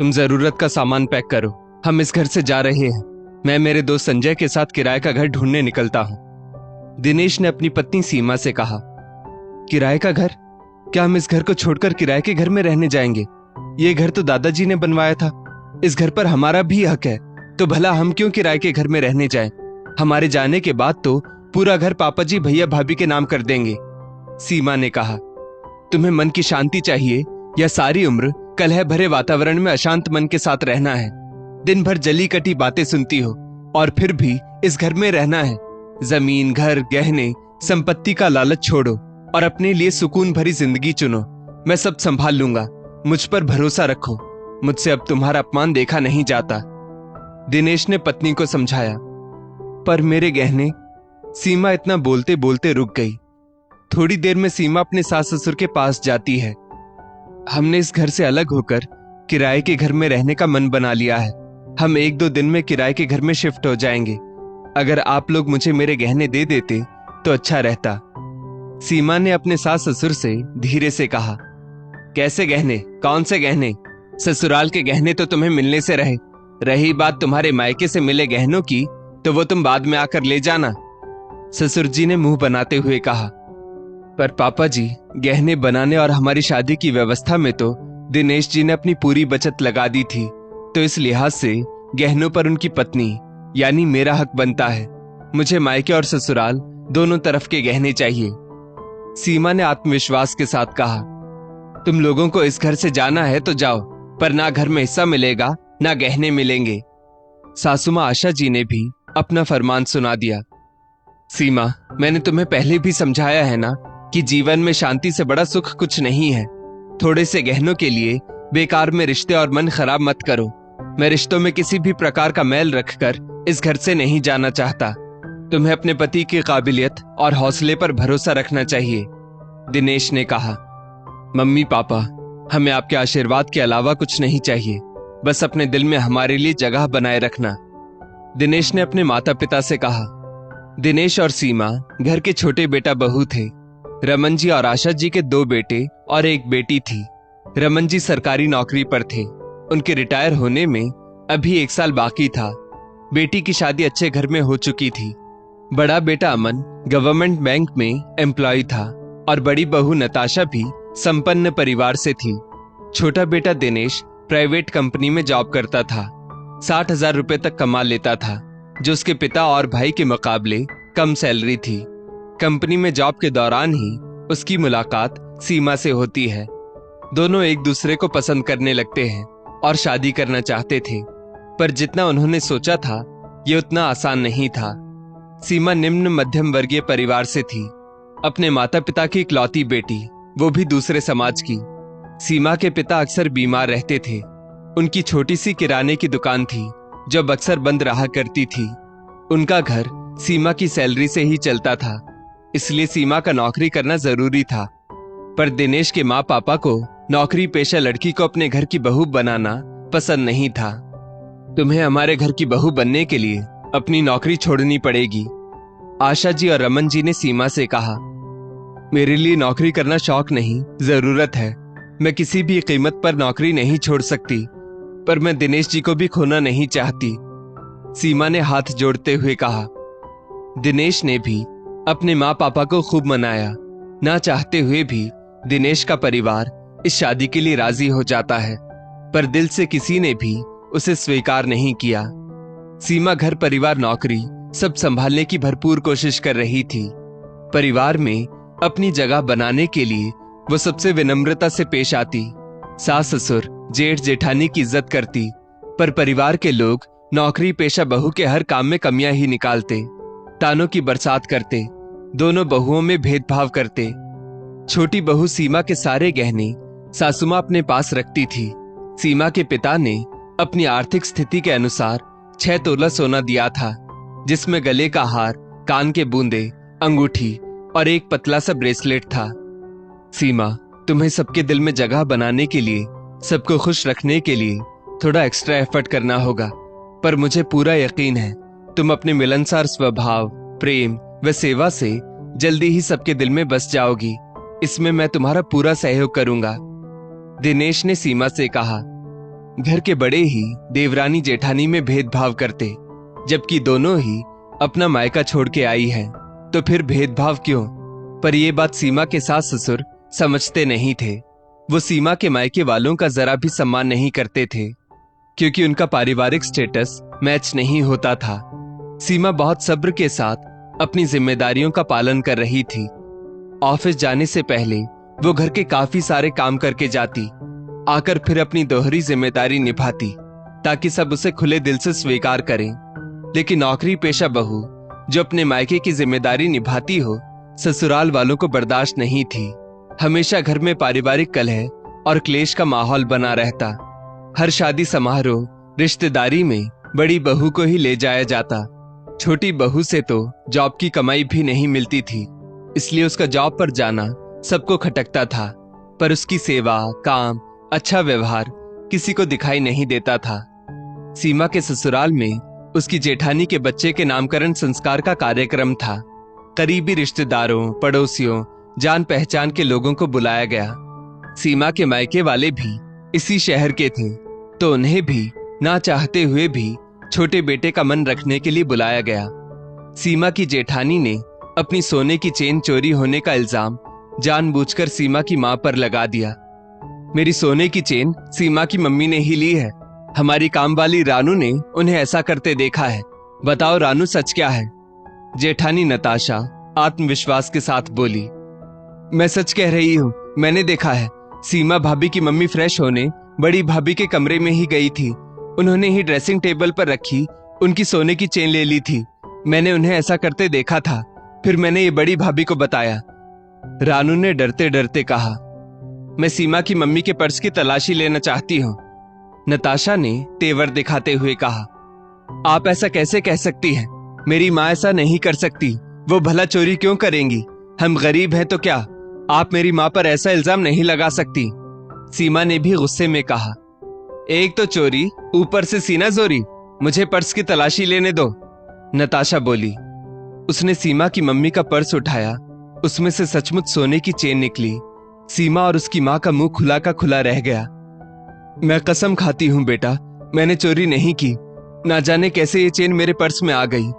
तुम जरूरत का सामान पैक करो, हम इस घर से जा रहे हैं। मैं मेरे दोस्त संजय के साथ किराए का घर ढूंढने निकलता हूँ। दिनेश ने अपनी पत्नी सीमा से कहा, किराए का घर? क्या हम इस घर को छोड़कर किराए के घर में रहने जाएंगे? ये घर तो दादाजी ने बनवाया था। इस घर पर हमारा भी हक है, तो भला हम क्यों किराए के घर में रहने जाएं? हमारे जाने के बाद तो पूरा घर पापा जी भैया भाभी के नाम कर देंगे। सीमा ने कहा, तुम्हें मन की शांति चाहिए या सारी उम्र कलह भरे वातावरण में अशांत मन के साथ रहना है? दिन भर जली कटी बातें सुनती हो और फिर भी इस घर में रहना है। जमीन, घर, गहने, संपत्ति का लालच छोड़ो और अपने लिए सुकून भरी जिंदगी चुनो। मैं सब संभाल लूंगा, मुझ पर भरोसा रखो। मुझसे अब तुम्हारा अपमान देखा नहीं जाता। दिनेश ने पत्नी को समझाया। पर मेरे गहने? सीमा इतना बोलते बोलते रुक गई। थोड़ी देर में सीमा अपने सास ससुर के पास जाती है। हमने इस घर से अलग होकर किराए के घर में रहने का मन बना लिया है। हम 1-2 दिन में किराए के घर में शिफ्ट हो जाएंगे। अगर आप लोग मुझे मेरे गहने दे देते तो अच्छा रहता। सीमा ने अपने सास ससुर से धीरे से कहा। कैसे गहने? कौन से गहने? ससुराल के गहने तो तुम्हें मिलने से रहे। रही बात तुम्हारे मायके से मिले गहनों की, तो वो तुम बाद में आकर ले जाना। ससुर जी ने मुंह बनाते हुए कहा। पर पापा जी, गहने बनाने और हमारी शादी की व्यवस्था में तो दिनेश जी ने अपनी पूरी बचत लगा दी थी, तो इस लिहाज से गहनों पर उनकी पत्नी यानी मेरा हक बनता है। मुझे मायके और ससुराल दोनों तरफ के गहने चाहिए। सीमा ने आत्मविश्वास के साथ कहा। तुम लोगों को इस घर से जाना है तो जाओ, पर ना घर में हिस्सा मिलेगा ना गहने मिलेंगे। सासुमा आशा जी ने भी अपना फरमान सुना दिया। सीमा, मैंने तुम्हें पहले भी समझाया है ना कि जीवन में शांति से बड़ा सुख कुछ नहीं है। थोड़े से गहनों के लिए बेकार में रिश्ते और मन खराब मत करो। मैं रिश्तों में किसी भी प्रकार का मैल रखकर इस घर से नहीं जाना चाहता। तुम्हें अपने पति की काबिलियत और हौसले पर भरोसा रखना चाहिए। दिनेश ने कहा। मम्मी पापा, हमें आपके आशीर्वाद के अलावा कुछ नहीं चाहिए। बस अपने दिल में हमारे लिए जगह बनाए रखना। दिनेश ने अपने माता पिता से कहा। दिनेश और सीमा घर के छोटे बेटा बहू थे। रमन जी और आशा जी के 2 बेटे और 1 बेटी थी। रमन जी सरकारी नौकरी पर थे। उनके रिटायर होने में अभी 1 साल बाकी था। बेटी की शादी अच्छे घर में हो चुकी थी। बड़ा बेटा अमन गवर्नमेंट बैंक में एम्प्लॉय था और बड़ी बहू नताशा भी संपन्न परिवार से थी। छोटा बेटा दिनेश प्राइवेट कंपनी में जॉब करता था। 60,000 रुपए तक कमा लेता था, जो उसके पिता और भाई के मुकाबले कम सैलरी थी। कंपनी में जॉब के दौरान ही उसकी मुलाकात सीमा से होती है। दोनों एक दूसरे को पसंद करने लगते हैं और शादी करना चाहते थे, पर जितना उन्होंने सोचा था ये उतना आसान नहीं था। सीमा निम्न मध्यम वर्गीय परिवार से थी। अपने माता पिता की इकलौती बेटी, वो भी दूसरे समाज की। सीमा के पिता अक्सर बीमार रहते थे। उनकी छोटी सी किराने की दुकान थी जो अक्सर बंद रहा करती थी। उनका घर सीमा की सैलरी से ही चलता था, इसलिए सीमा का नौकरी करना जरूरी था। पर दिनेश के माँ पापा को नौकरी पेशा लड़की को अपने घर की बहू बनाना पसंद नहीं था। तुम्हें हमारे घर की बहू बनने के लिए अपनी नौकरी छोड़नी पड़ेगी, आशा जी और रमन जी ने सीमा से कहा। मेरे लिए नौकरी करना शौक नहीं, जरूरत है। मैं किसी भी कीमत पर नौकरी नहीं छोड़ सकती, पर मैं दिनेश जी को भी खोना नहीं चाहती, सीमा ने हाथ जोड़ते हुए कहा। दिनेश ने भी अपने माँ पापा को खूब मनाया। ना चाहते हुए भी दिनेश का परिवार इस शादी के लिए राजी हो जाता है, पर दिल से किसी ने भी उसे स्वीकार नहीं किया। सीमा घर परिवार नौकरी सब संभालने की भरपूर कोशिश कर रही थी। परिवार में अपनी जगह बनाने के लिए वो सबसे विनम्रता से पेश आती। सास ससुर जेठ जेठानी की इज्जत करती, पर परिवार के लोग नौकरी पेशा बहू के हर काम में कमियां ही निकालते, तानों की बरसात करते, दोनों बहुओं में भेदभाव करते। छोटी बहू सीमा के सारे गहने सासुमा अपने पास रखती थी। सीमा के पिता ने अपनी आर्थिक स्थिति के अनुसार 6 तोला सोना दिया था, जिसमें गले का हार, कान के बूंदे, अंगूठी और एक पतला सा ब्रेसलेट था। सीमा, तुम्हें सबके दिल में जगह बनाने के लिए, सबको खुश रखने के लिए थोड़ा एक्स्ट्रा एफर्ट करना होगा, पर मुझे पूरा यकीन है तुम अपने मिलनसार स्वभाव, प्रेम व सेवा से जल्दी ही सबके दिल में बस जाओगी। इसमें मैं तुम्हारा पूरा सहयोग करूंगा, दिनेश ने सीमा से कहा। घर के बड़े ही देवरानी जेठानी में भेदभाव करते, जबकि दोनों ही अपना मायका छोड़ के आई है, तो फिर भेदभाव क्यों? पर यह बात सीमा के सास ससुर समझते नहीं थे। वो सीमा के मायके वालों का जरा भी सम्मान नहीं करते थे, क्योंकि उनका पारिवारिक स्टेटस मैच नहीं होता था। सीमा बहुत सब्र के साथ अपनी जिम्मेदारियों का पालन कर रही थी। ऑफिस जाने से पहले वो घर के काफी सारे काम करके जाती, आकर फिर अपनी दोहरी जिम्मेदारी निभाती, ताकि सब उसे खुले दिल से स्वीकार करें। लेकिन नौकरी पेशा बहू जो अपने मायके की जिम्मेदारी निभाती हो, ससुराल वालों को बर्दाश्त नहीं थी। हमेशा घर में पारिवारिक कलह और क्लेश का माहौल बना रहता। हर शादी समारोह, रिश्तेदारी में बड़ी बहू को ही ले जाया जाता। छोटी बहू से तो जॉब की कमाई भी नहीं मिलती थी, इसलिए उसका जॉब पर जाना सबको खटकता था। पर उसकी सेवा, काम, अच्छा व्यवहार किसी को दिखाई नहीं देता था। सीमा के ससुराल में उसकी जेठानी के बच्चे के नामकरण संस्कार का कार्यक्रम था। करीबी रिश्तेदारों, पड़ोसियों, जान पहचान के लोगों को बुलाया गया। सीमा के मायके वाले भी इसी शहर के थे, तो उन्हें भी ना चाहते हुए भी छोटे बेटे का मन रखने के लिए बुलाया गया। सीमा की जेठानी ने अपनी सोने की चेन चोरी होने का इल्जाम जानबूझकर सीमा की मां पर लगा दिया। मेरी सोने की चेन सीमा की मम्मी ने ही ली है। हमारी काम वाली रानू ने उन्हें ऐसा करते देखा है। बताओ रानू, सच क्या है? जेठानी नताशा आत्मविश्वास के साथ बोली। मैं सच कह रही हूँ, मैंने देखा है। सीमा भाभी की मम्मी फ्रेश होने बड़ी भाभी के कमरे में ही गई थी। उन्होंने ही ड्रेसिंग टेबल पर रखी उनकी सोने की चेन ले ली थी। मैंने उन्हें ऐसा करते देखा था, फिर मैंने ये बड़ी भाभी को बताया। रानू ने डरते डरते कहा, मैं सीमा की मम्मी के पर्स की तलाशी लेना चाहती हूँ। नताशा ने तेवर दिखाते हुए कहा, आप ऐसा कैसे कह सकती हैं? मेरी माँ ऐसा नहीं कर सकती। वो भला चोरी क्यों करेंगी? हम गरीब हैं तो क्या? आप मेरी माँ पर ऐसा इल्जाम नहीं लगा सकती। सीमा ने भी गुस्से में कहा, एक तो चोरी, ऊपर से सीना जोरी। मुझे पर्स की तलाशी लेने दो। नताशा बोली। उसने सीमा की मम्मी का पर्स उठाया। उसमें से सचमुच सोने की चेन निकली। सीमा और उसकी माँ का मुंह खुला का खुला रह गया। मैं कसम खाती हूं बेटा, मैंने चोरी नहीं की। ना जाने कैसे ये चेन मेरे पर्स में आ गई।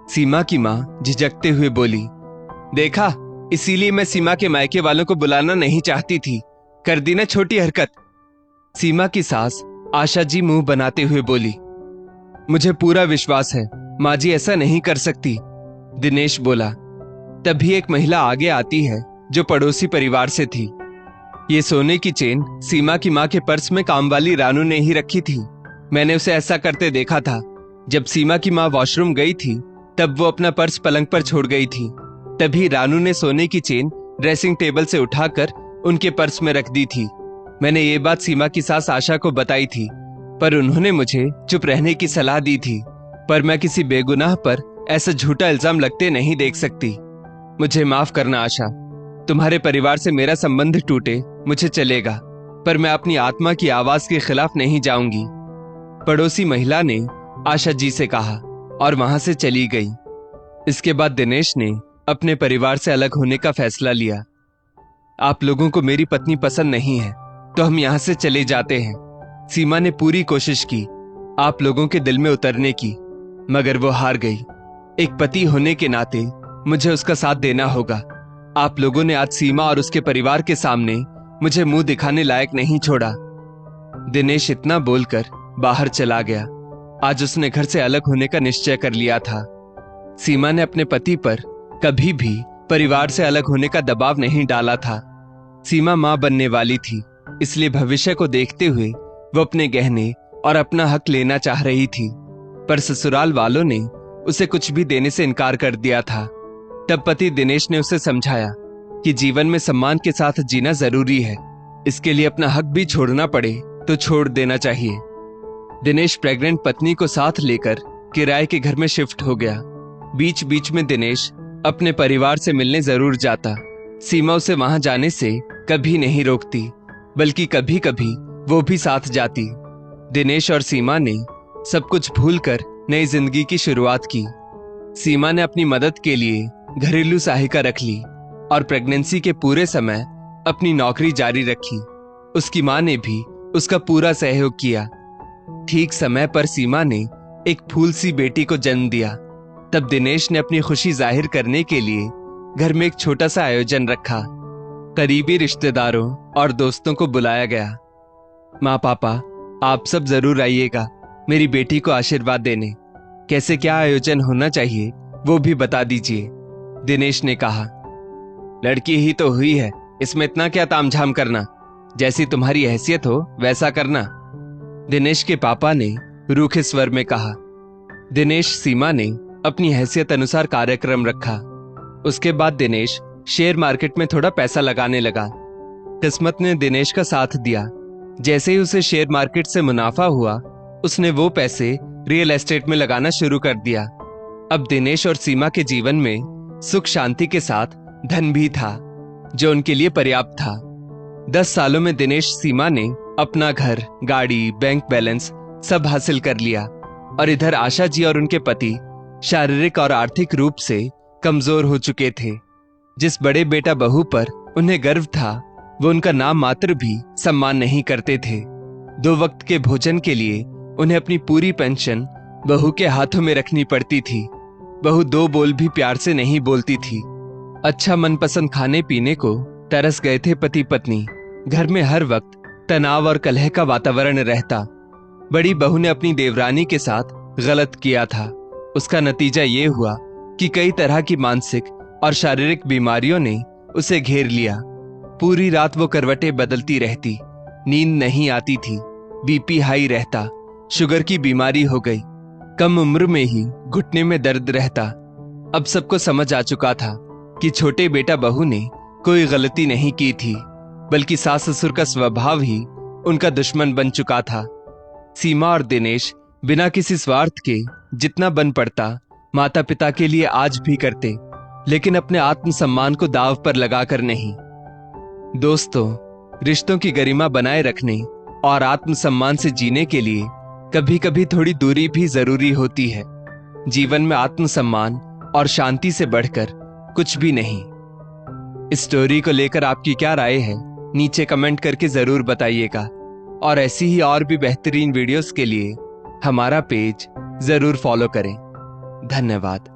सीमा की माँ झिझकते हुए बोली। देखा, इसीलिए मैं सीमा के मायके वालों को बुलाना नहीं चाहती थी। कर दी ना छोटी हरकत। सीमा की सास आशा जी मुंह बनाते हुए बोली, मुझे पूरा विश्वास है माँ जी ऐसा नहीं कर सकती। दिनेश बोला। तभी एक महिला आगे आती है जो पड़ोसी परिवार से थी। ये सोने की चेन सीमा की माँ के पर्स में काम वाली रानू ने ही रखी थी। मैंने उसे ऐसा करते देखा था। जब सीमा की माँ वॉशरूम गई थी तब वो अपना पर्स पलंग पर छोड़ गई थी। तभी रानू ने सोने की चेन ड्रेसिंग टेबल से उठाकर उनके पर्स में रख दी थी। मैंने ये बात सीमा की सास आशा को बताई थी, पर उन्होंने मुझे चुप रहने की सलाह दी थी। पर मैं किसी बेगुनाह पर ऐसा झूठा इल्जाम लगते नहीं देख सकती। मुझे माफ करना आशा। तुम्हारे परिवार से मेरा संबंध टूटे मुझे चलेगा, पर मैं अपनी आत्मा की आवाज के खिलाफ नहीं जाऊंगी। पड़ोसी महिला ने आशा जी से कहा और वहां से चली गई। इसके बाद दिनेश ने अपने परिवार से अलग होने का फैसला लिया। आप लोगों को मेरी पत्नी पसंद नहीं है तो हम यहां से चले जाते हैं। सीमा ने पूरी कोशिश की आप लोगों के दिल में उतरने की, मगर वो हार गई। एक पति होने के नाते मुझे उसका साथ देना होगा। आप लोगों ने आज सीमा और उसके परिवार के सामने मुझे मुंह दिखाने लायक नहीं छोड़ा। दिनेश इतना बोलकर बाहर चला गया। आज उसने घर से अलग होने का निश्चय कर लिया था। सीमा ने अपने पति पर कभी भी परिवार से अलग होने का दबाव नहीं डाला था। सीमा मां बनने वाली थी, इसलिए भविष्य को देखते हुए वो अपने गहने और अपना हक लेना चाह रही थी। पर ससुराल वालों ने उसे कुछ भी देने से इनकार कर दिया था। तब पति दिनेश ने उसे समझाया कि जीवन में सम्मान के साथ जीना जरूरी है। इसके लिए अपना हक भी छोड़ना पड़े तो छोड़ देना चाहिए। दिनेश प्रेग्नेंट पत्नी को साथ लेकर किराए के घर में शिफ्ट हो गया। बीच बीच में दिनेश अपने परिवार से मिलने जरूर जाता। सीमा उसे वहां जाने से कभी नहीं रोकती, बल्कि कभी कभी वो भी साथ जाती। दिनेश और सीमा ने सब कुछ भूलकर नई जिंदगी की शुरुआत की। सीमा ने अपनी मदद के लिए घरेलू सहायिका रख ली और प्रेगनेंसी के पूरे समय अपनी नौकरी जारी रखी। उसकी मां ने भी उसका पूरा सहयोग किया। ठीक समय पर सीमा ने एक फूल सी बेटी को जन्म दिया। तब दिनेश ने अपनी खुशी जाहिर करने के लिए घर में एक छोटा सा आयोजन रखा। करीबी रिश्तेदारों और दोस्तों को बुलाया गया। माँ पापा, आप सब जरूर आइएगा मेरी बेटी को आशीर्वाद देने। कैसे क्या आयोजन होना चाहिए वो भी बता दीजिए। दिनेश ने कहा, लड़की ही तो हुई है, इसमें इतना क्या तामझाम करना, जैसी तुम्हारी हैसियत हो वैसा करना। दिनेश के पापा ने रूखे स्वर में कहा। दिनेश सीमा ने अपनी हैसियत अनुसार कार्यक्रम रखा। उसके बाद दिनेश शेयर मार्केट में थोड़ा पैसा लगाने लगा। किस्मत ने दिनेश का साथ दिया। जैसे ही उसे शेयर मार्केट से मुनाफा हुआ, उसने वो पैसे रियल एस्टेट में लगाना शुरू कर दिया। अब दिनेश और सीमा के जीवन में सुख शांति के साथ धन भी था, जो उनके लिए पर्याप्त था। 10 सालों में दिनेश सीमा ने अपना घर, गाड़ी, बैंक बैलेंस सब हासिल कर लिया। और इधर आशा जी और उनके पति शारीरिक और आर्थिक रूप से कमजोर हो चुके थे। जिस बड़े बेटा बहू पर उन्हें गर्व था, वो उनका नाम मात्र भी सम्मान नहीं करते थे। 2 वक्त के भोजन के लिए उन्हें अपनी पूरी पेंशन बहू के हाथों में रखनी पड़ती थी। बहू 2 बोल भी प्यार से नहीं बोलती थी। अच्छा मनपसंद खाने पीने को तरस गए थे पति पत्नी। घर में हर वक्त तनाव और कलह का वातावरण रहता। बड़ी बहू ने अपनी देवरानी के साथ गलत किया था। उसका नतीजा ये हुआ कि कई तरह की मानसिक और शारीरिक बीमारियों ने उसे घेर लिया। पूरी रात वो करवटें बदलती रहती, नींद नहीं आती थी, बीपी हाई रहता, शुगर की बीमारी हो गई। कम उम्र में ही घुटने में दर्द रहता। अब सबको समझ आ चुका था कि छोटे बेटा बहू ने कोई गलती नहीं की थी, बल्कि सास ससुर का स्वभाव ही उनका दुश्मन बन चुका था। सीमा और दिनेश बिना किसी स्वार्थ के जितना बन पड़ता माता पिता के लिए आज भी करते, लेकिन अपने आत्मसम्मान को दांव पर लगाकर नहीं। दोस्तों, रिश्तों की गरिमा बनाए रखने और आत्मसम्मान से जीने के लिए कभी कभी थोड़ी दूरी भी जरूरी होती है। जीवन में आत्मसम्मान और शांति से बढ़कर कुछ भी नहीं। इस स्टोरी को लेकर आपकी क्या राय है, नीचे कमेंट करके जरूर बताइएगा। और ऐसी ही और भी बेहतरीन वीडियोस के लिए हमारा पेज जरूर फॉलो करें। धन्यवाद।